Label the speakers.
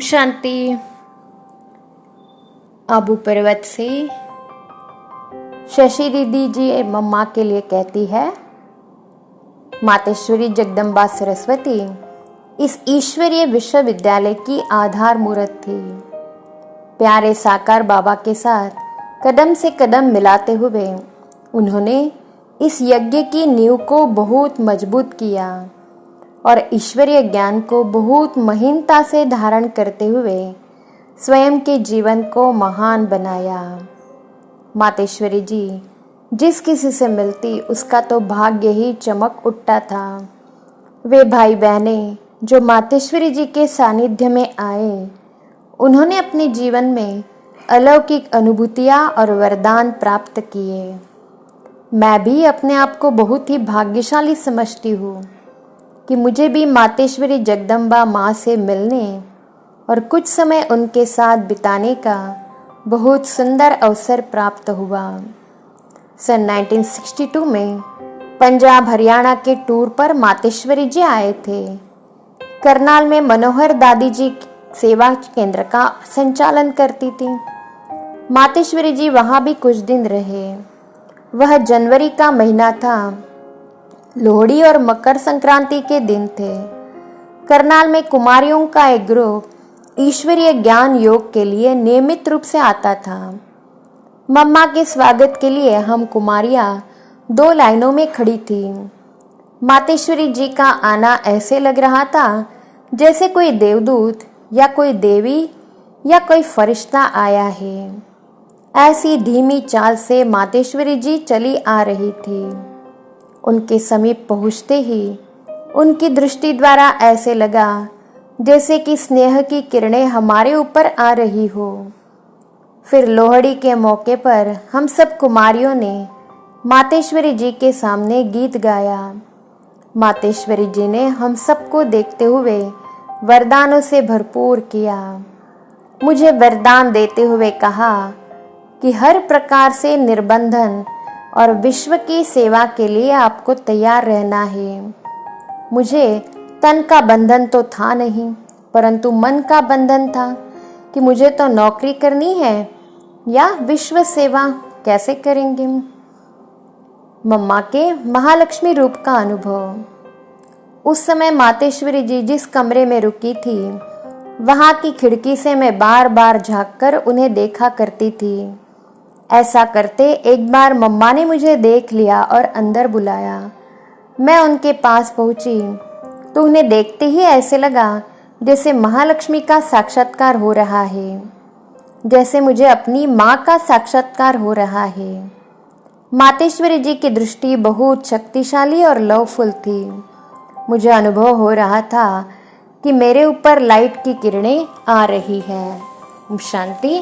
Speaker 1: शांति। आबू पर्वत से शशि दीदी जी मम्मा के लिए कहती है, मातेश्वरी जगदम्बा सरस्वती इस ईश्वरीय विश्वविद्यालय की आधार मूर्त थी। प्यारे साकार बाबा के साथ कदम से कदम मिलाते हुए उन्होंने इस यज्ञ की नींव को बहुत मजबूत किया और ईश्वरीय ज्ञान को बहुत महीनता से धारण करते हुए स्वयं के जीवन को महान बनाया। मातेश्वरी जी जिस किसी से मिलती उसका तो भाग्य ही चमक उठता था। वे भाई बहने जो मातेश्वरी जी के सानिध्य में आए, उन्होंने अपने जीवन में अलौकिक अनुभूतियाँ और वरदान प्राप्त किए। मैं भी अपने आप को बहुत ही भाग्यशाली समझती हूँ कि मुझे भी मातेश्वरी जगदम्बा माँ से मिलने और कुछ समय उनके साथ बिताने का बहुत सुंदर अवसर प्राप्त हुआ। सन 1962 में पंजाब हरियाणा के टूर पर मातेश्वरी जी आए थे। करनाल में मनोहर दादी जी सेवा केंद्र का संचालन करती थी। मातेश्वरी जी वहाँ भी कुछ दिन रहे। वह जनवरी का महीना था। लोहड़ी और मकर संक्रांति के दिन थे। करनाल में कुमारियों का एक ग्रुप ईश्वरीय ज्ञान योग के लिए नियमित रूप से आता था। मम्मा के स्वागत के लिए हम कुमारियाँ 2 लाइनों में खड़ी थी। मातेश्वरी जी का आना ऐसे लग रहा था जैसे कोई देवदूत या कोई देवी या कोई फरिश्ता आया है। ऐसी धीमी चाल से मातेश्वरी जी चली आ रही थी। उनके समीप पहुँचते ही उनकी दृष्टि द्वारा ऐसे लगा जैसे कि स्नेह की किरणें हमारे ऊपर आ रही हो। फिर लोहड़ी के मौके पर हम सब कुमारियों ने मातेश्वरी जी के सामने गीत गाया। मातेश्वरी जी ने हम सबको देखते हुए वरदानों से भरपूर किया। मुझे वरदान देते हुए कहा कि हर प्रकार से निर्बंधन और विश्व की सेवा के लिए आपको तैयार रहना है। मुझे तन का बंधन तो था नहीं, परंतु मन का बंधन था कि मुझे तो नौकरी करनी है या विश्व सेवा कैसे करेंगे। मम्मा के महालक्ष्मी रूप का अनुभव। उस समय मातेश्वरी जी जिस कमरे में रुकी थी, वहाँ की खिड़की से मैं बार बार झांककर उन्हें देखा करती थी। ऐसा करते एक बार मम्मा ने मुझे देख लिया और अंदर बुलाया। मैं उनके पास पहुंची तो उन्हें देखते ही ऐसे लगा जैसे महालक्ष्मी का साक्षात्कार हो रहा है, जैसे मुझे अपनी माँ का साक्षात्कार हो रहा है। मातेश्वरी जी की दृष्टि बहुत शक्तिशाली और लवफुल थी। मुझे अनुभव हो रहा था कि मेरे ऊपर लाइट की किरणें आ रही है। शांति।